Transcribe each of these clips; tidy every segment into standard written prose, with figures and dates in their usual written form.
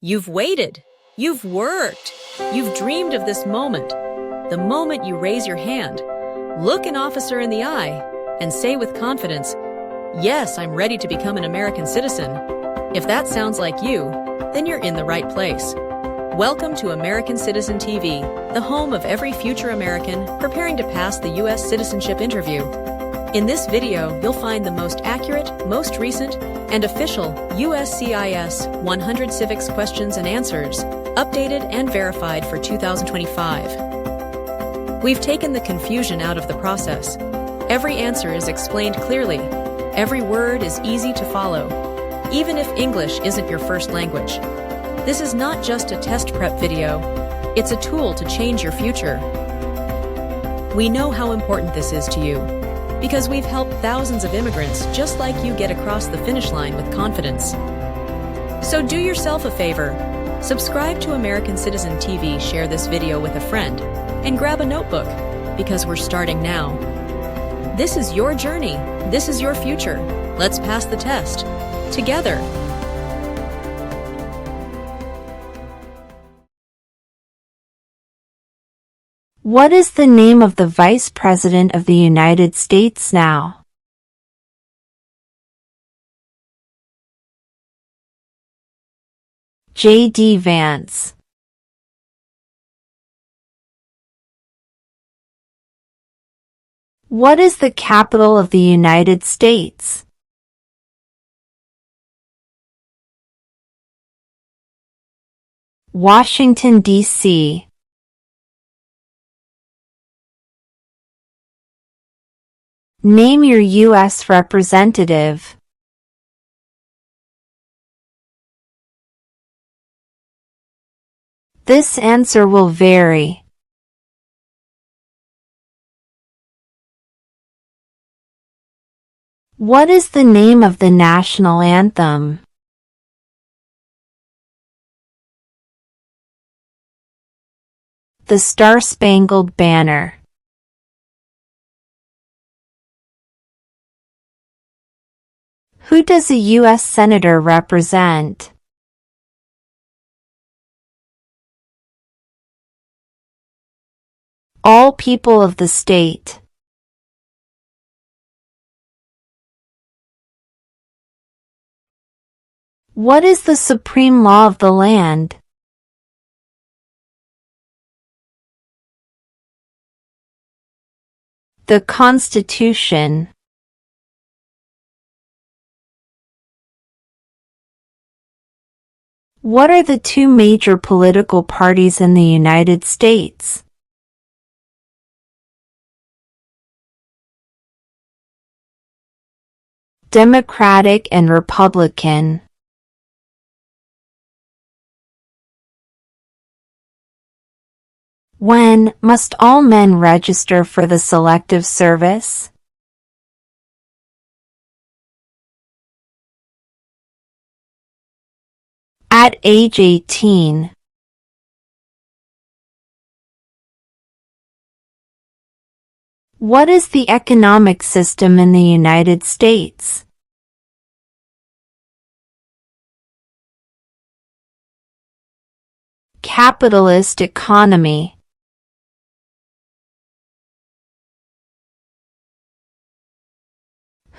You've waited. You've worked. You've dreamed of this moment. The moment you raise your hand, look an officer in the eye, and say with confidence, "Yes, I'm ready to become an American citizen." If that sounds like you, then you're in the right place. Welcome to American Citizen TV, the home of every future American preparing to pass the U.S. Citizenship Interview. In this video, you'll find the most accurate, most recent, and official USCIS 100 Civics questions and answers, updated and verified for 2025. We've taken the confusion out of the process. Every answer is explained clearly. Every word is easy to follow, even if English isn't your first language. This is not just a test prep video, it's a tool to change your future. We know how important this is to you, because we've helped thousands of immigrants just like you get across the finish line with confidence. So do yourself a favor, subscribe to American Citizen TV, share this video with a friend, and grab a notebook, because we're starting now. This is your journey, this is your future. Let's pass the test, together. What is the name of the Vice President of the United States now? J.D. Vance. What is the capital of the United States? Washington, D.C. Name your U.S. representative. This answer will vary. What is the name of the national anthem? The Star-Spangled Banner. Who does a U.S. Senator represent? All people of the state. What is the supreme law of the land? The Constitution. What are the two major political parties in the United States? Democratic and Republican. When must all men register for the Selective Service? At age 18. What is the economic system in the United States? Capitalist economy.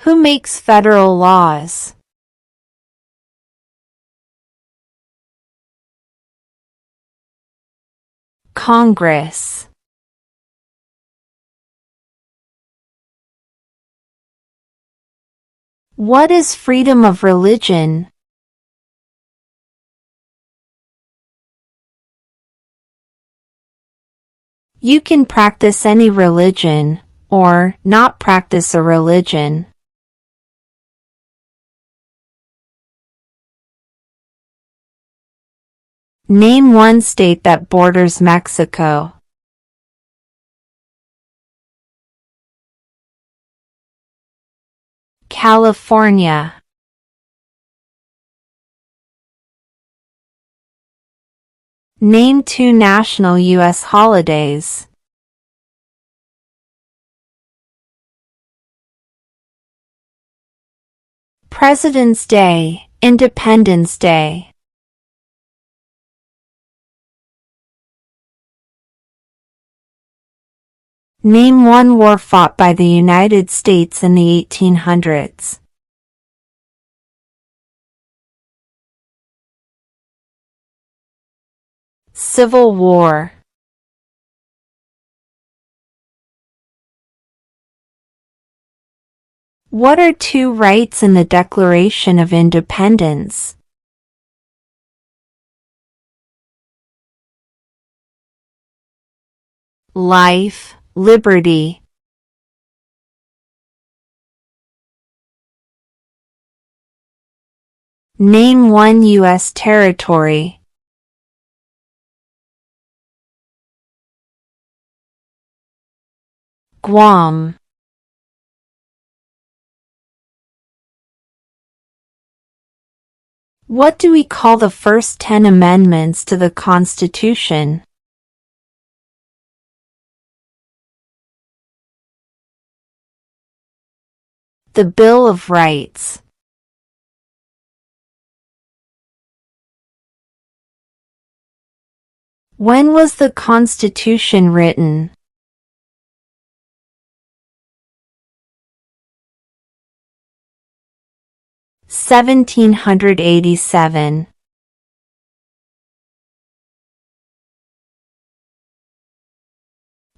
Who makes federal laws? Congress. What is freedom of religion? You can practice any religion, or not practice a religion. Name one state that borders Mexico. California. Name two national U.S. holidays. President's Day, Independence Day. Name one war fought by the United States in the 1800s. Civil War. What are two rights in the Declaration of Independence? Life, liberty. Name one U.S. territory. Guam. What do we call the first 10 amendments to the Constitution? The Bill of Rights. When was the Constitution written? (1787).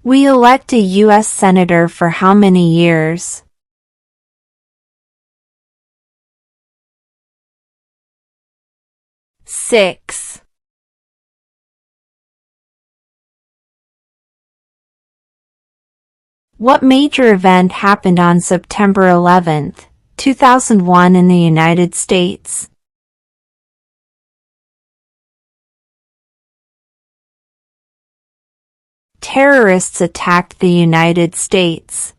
We elect a U.S. Senator for how many years? 6. What major event happened on September 11, 2001 in the United States? Terrorists attacked the United States.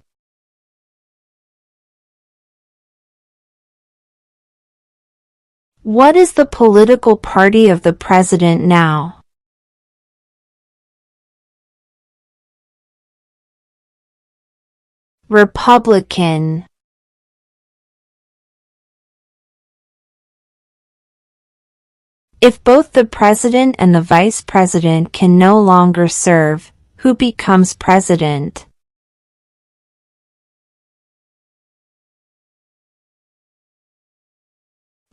What is the political party of the president now? Republican. If both the president and the vice president can no longer serve, who becomes president?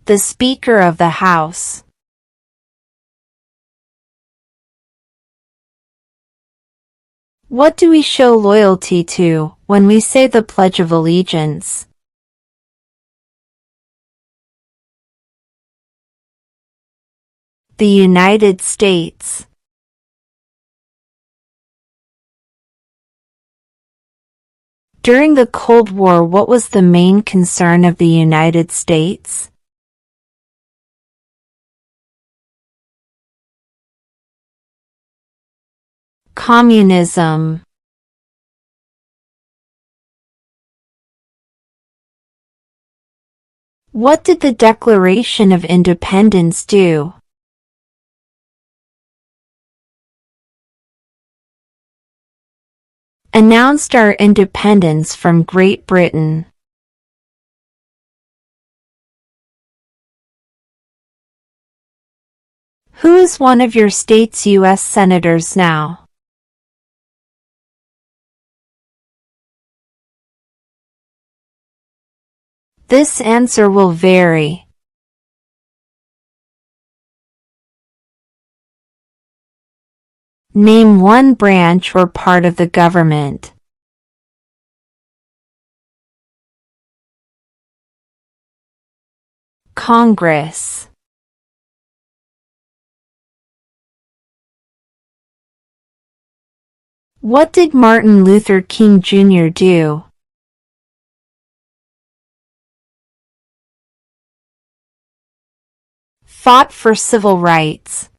The Speaker of the House. What do we show loyalty to when we say the Pledge of Allegiance? The United States. During the Cold War, what was the main concern of the United States? Communism. What did the Declaration of Independence do? Announced our independence from Great Britain. Who is one of your state's U.S. senators now? This answer will vary. Name one branch or part of the government. Congress. What did Martin Luther King Jr. do? Fought for civil rights.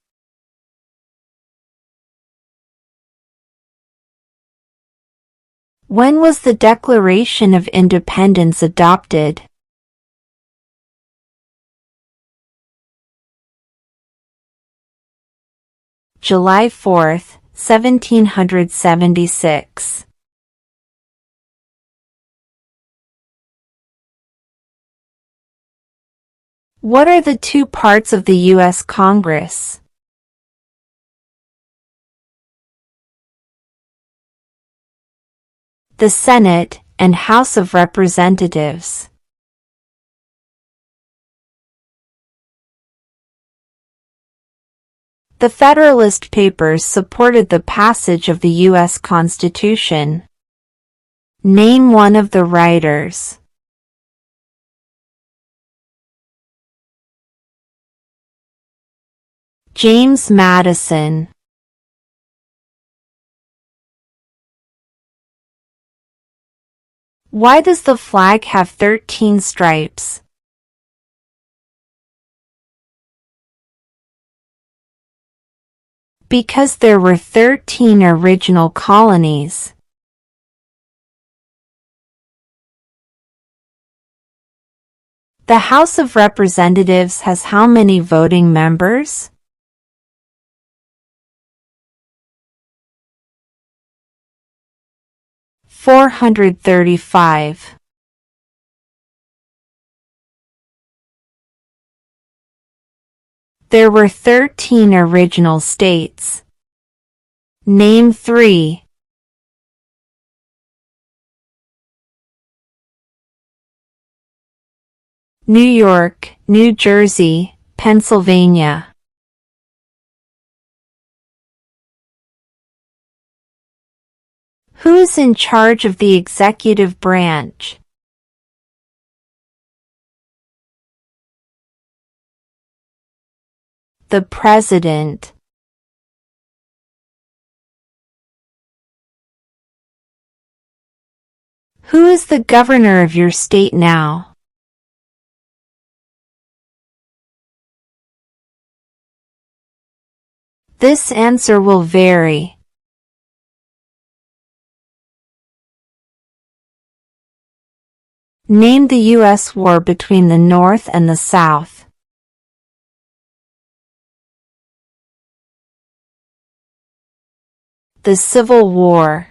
When was the Declaration of Independence adopted? July 4, 1776. What are the two parts of the U.S. Congress? the Senate, and House of Representatives. The Federalist Papers supported the passage of the U.S. Constitution. Name one of the writers. James Madison. Why does the flag have 13 stripes? Because there were 13 original colonies. The House of Representatives has how many voting members? (435). There were 13 original states. Name 3. New York, New Jersey, Pennsylvania. Who is in charge of the executive branch? The President. Who is the governor of your state now? This answer will vary. Name the U.S. war between the North and the South. The Civil War.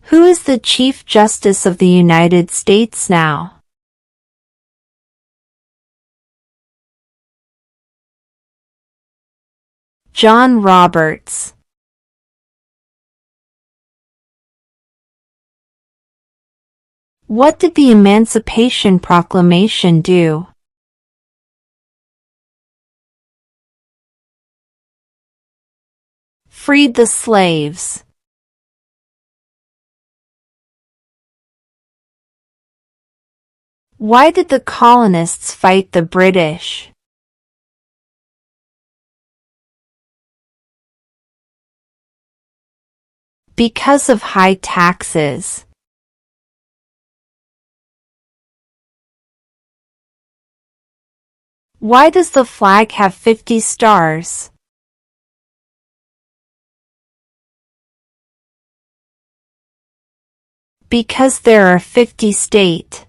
Who is the Chief Justice of the United States now? John Roberts. What did the Emancipation Proclamation do? Freed the slaves. Why did the colonists fight the British? Because of high taxes. Why does the flag have 50 stars? Because there are 50 states.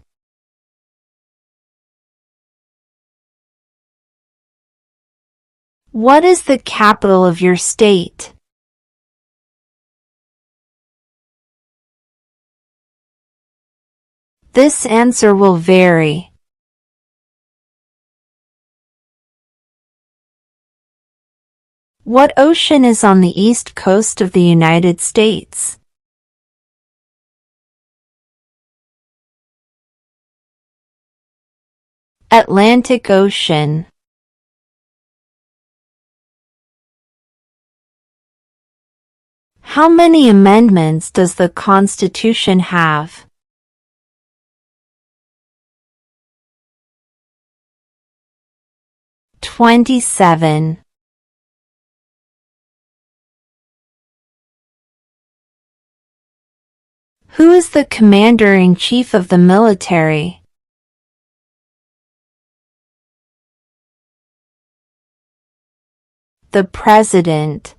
What is the capital of your state? This answer will vary. What ocean is on the east coast of the United States? Atlantic Ocean. How many amendments does the Constitution have? 27. Who is the Commander-in-Chief of the military? The President.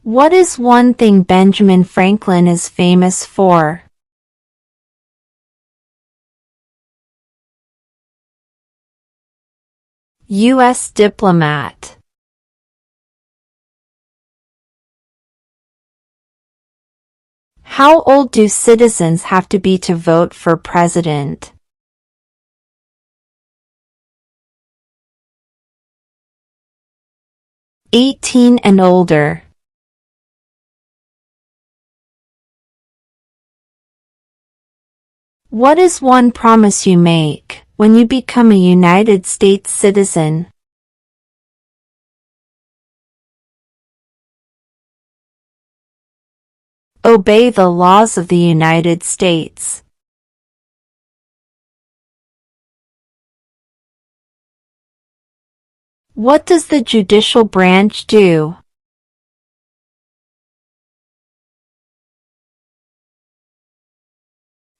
What is one thing Benjamin Franklin is famous for? U.S. diplomat. How old do citizens have to be to vote for president? 18 and older. What is one promise you make when you become a United States citizen? Obey the laws of the United States. What does the judicial branch do?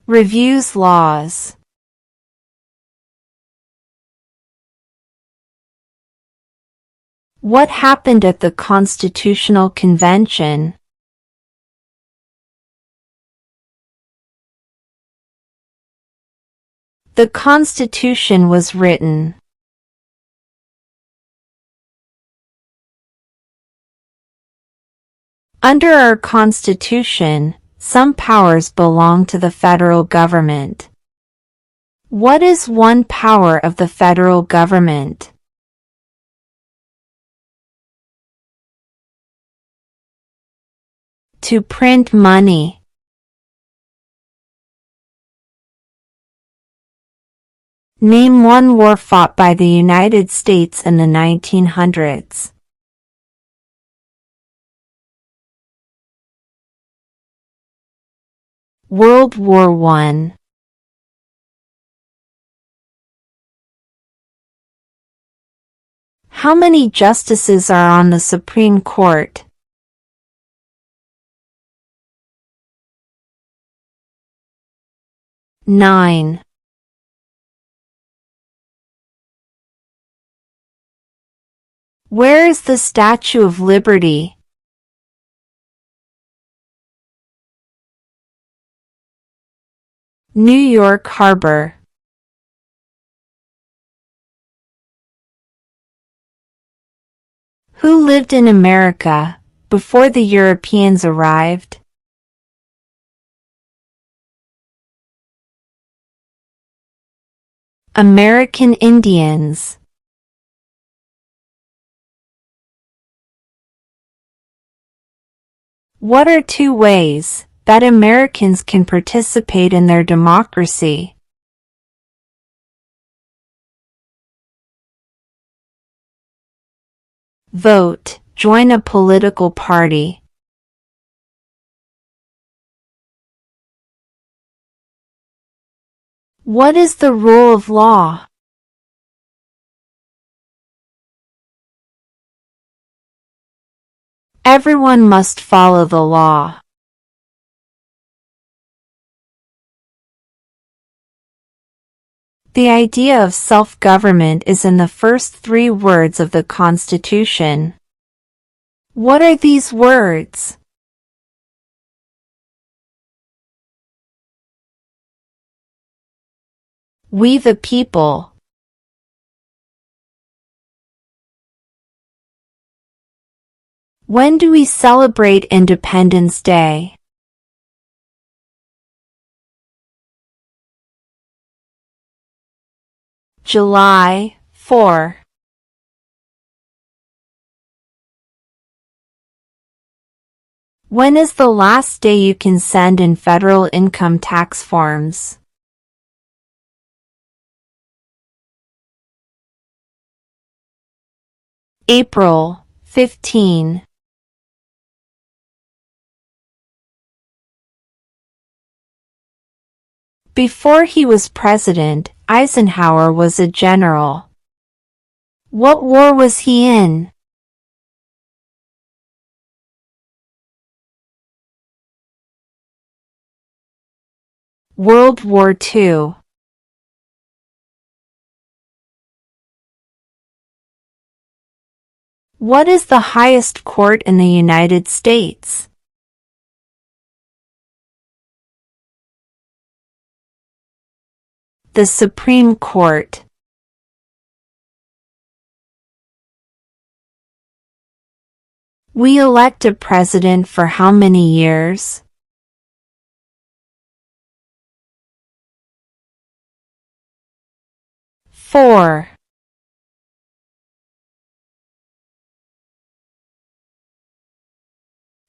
Reviews laws. What happened at the Constitutional Convention? The Constitution was written. Under our Constitution, some powers belong to the federal government. What is one power of the federal government? To print money. Name one war fought by the United States in the 1900s. World War I. How many justices are on the Supreme Court? 9. Where is the Statue of Liberty? New York Harbor. Who lived in America before the Europeans arrived? American Indians. What are 2 ways that Americans can participate in their democracy? Vote, join a political party. What is the rule of law? Everyone must follow the law. The idea of self-government is in the first 3 words of the Constitution. What are these words? We the people. When do we celebrate Independence Day? July 4. When is the last day you can send in federal income tax forms? April 15. Before he was president, Eisenhower was a general. What war was he in? World War II. What is the highest court in the United States? The Supreme Court. We elect a president for how many years? 4.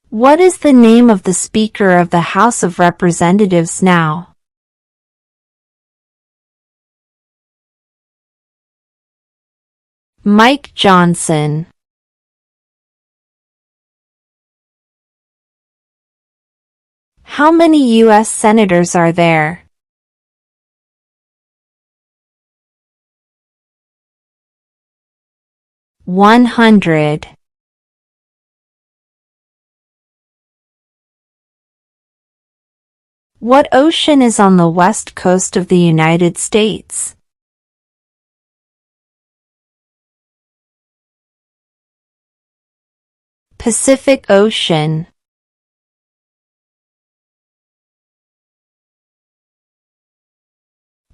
What is the name of the Speaker of the House of Representatives now? Mike Johnson. How many U.S. senators are there? 100. What ocean is on the west coast of the United States? Pacific Ocean.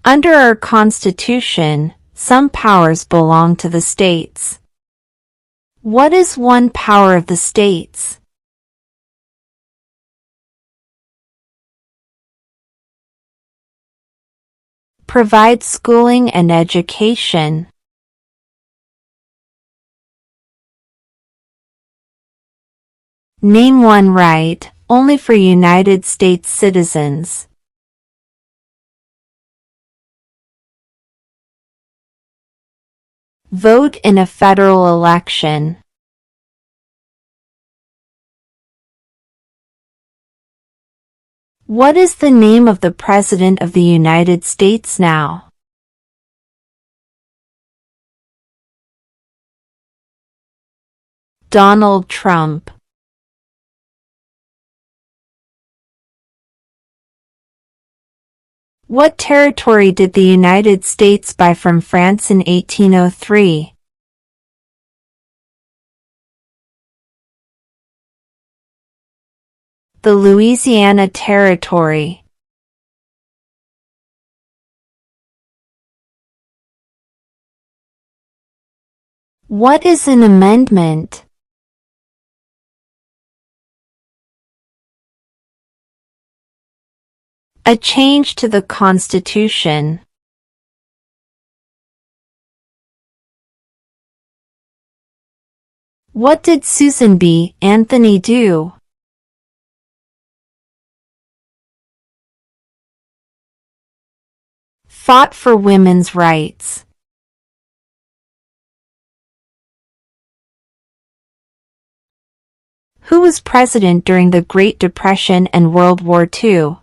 Under our Constitution, some powers belong to the states. What is one power of the states? Provide schooling and education. Name one right, only for United States citizens. Vote in a federal election. What is the name of the President of the United States now? Donald Trump. What territory did the United States buy from France in 1803? The Louisiana Territory. What is an amendment? A change to the Constitution. What did Susan B. Anthony do? Fought for women's rights. Who was president during the Great Depression and World War II?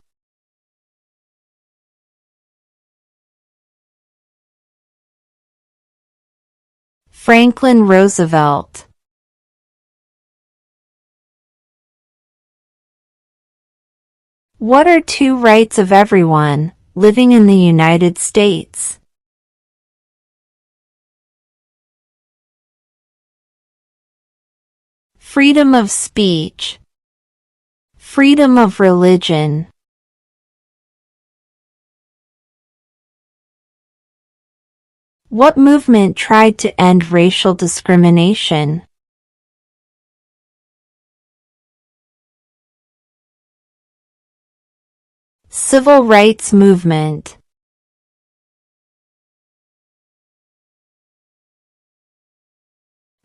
Franklin Roosevelt. What are two rights of everyone living in the United States? Freedom of speech. Freedom of religion. What movement tried to end racial discrimination? Civil rights movement.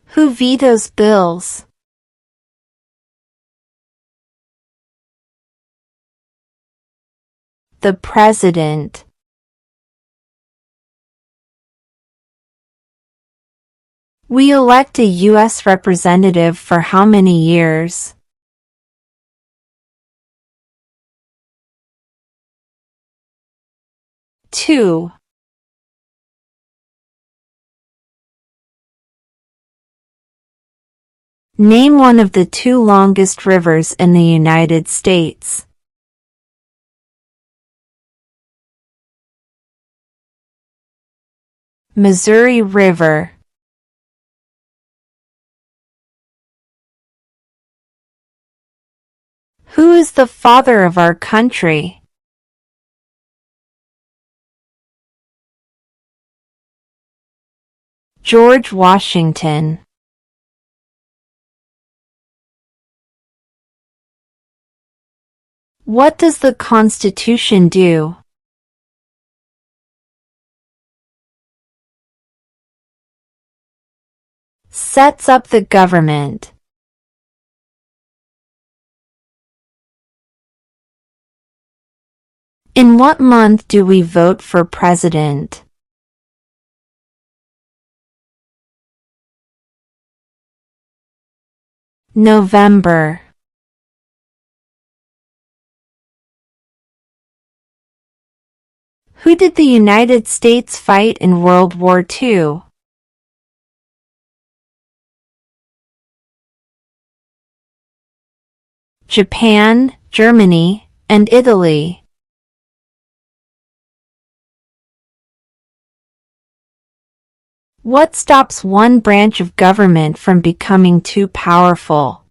Who vetoes bills? The President. We elect a U.S. representative for how many years? 2. Name one of the two longest rivers in the United States. Missouri River. Who is the father of our country? George Washington. What does the Constitution do? Sets up the government. In what month do we vote for president? November. Who did the United States fight in World War II? Japan, Germany, and Italy. What stops one branch of government from becoming too powerful?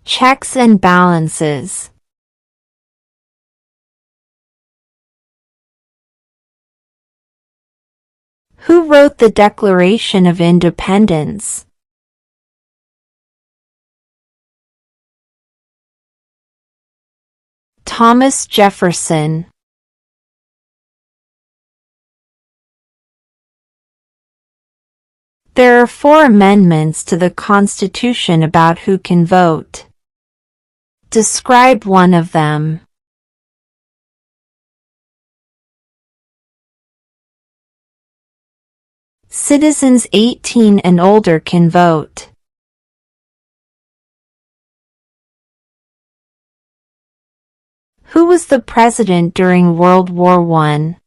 Checks and balances. Who wrote the Declaration of Independence? Thomas Jefferson. There are 4 amendments to the Constitution about who can vote. Describe one of them. Citizens 18 and older can vote. Who was the president during World War I?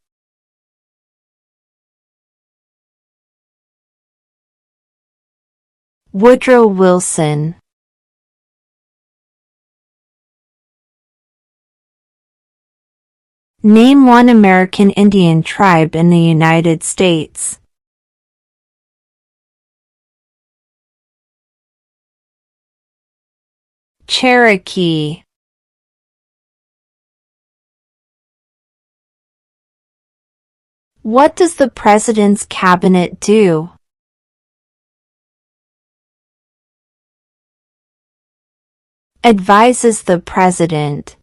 Woodrow Wilson. Name one American Indian tribe in the United States. Cherokee. What does the President's Cabinet do? Advises the President.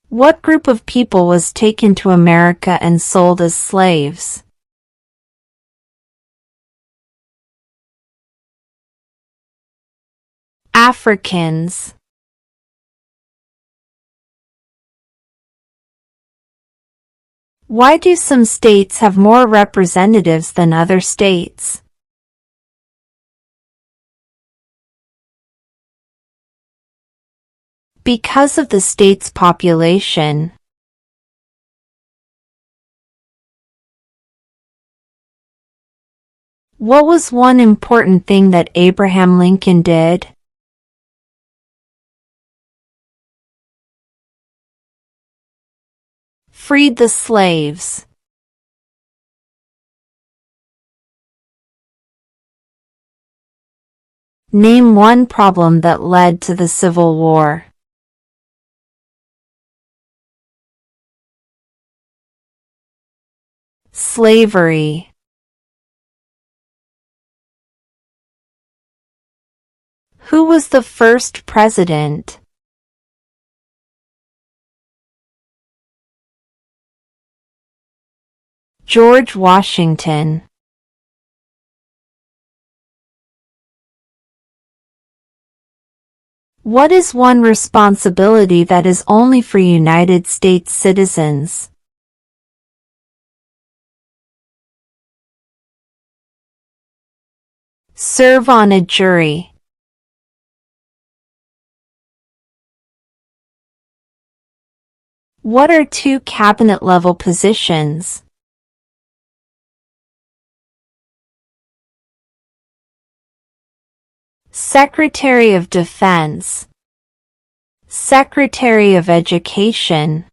What group of people was taken to America and sold as slaves? Africans. Why do some states have more representatives than other states? Because of the state's population. What was one important thing that Abraham Lincoln did? Freed the slaves. Name one problem that led to the Civil War. Slavery. Who was the first president? George Washington. What is one responsibility that is only for United States citizens? Serve on a jury. What are 2 cabinet-level positions? Secretary of Defense. Secretary of Education.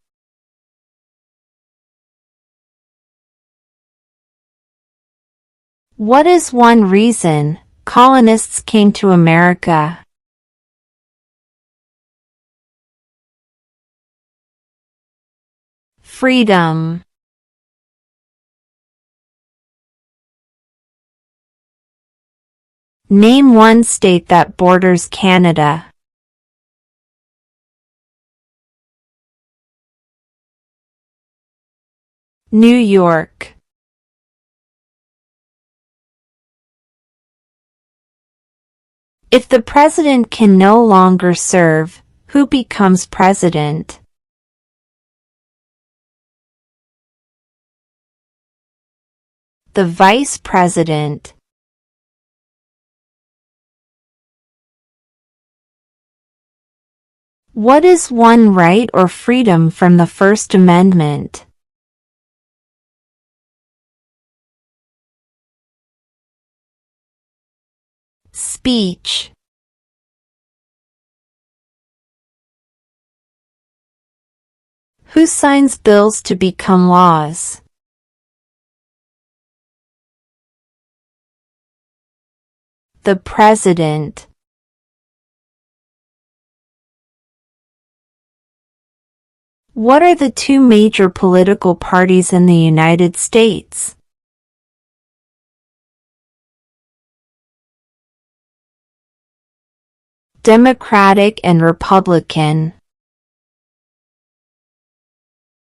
What is one reason colonists came to America? Freedom. Name one state that borders Canada. New York. If the president can no longer serve, who becomes president? The vice president. What is one right or freedom from the First Amendment? Speech. Who signs bills to become laws? The president. What are the two major political parties in the United States? Democratic and Republican.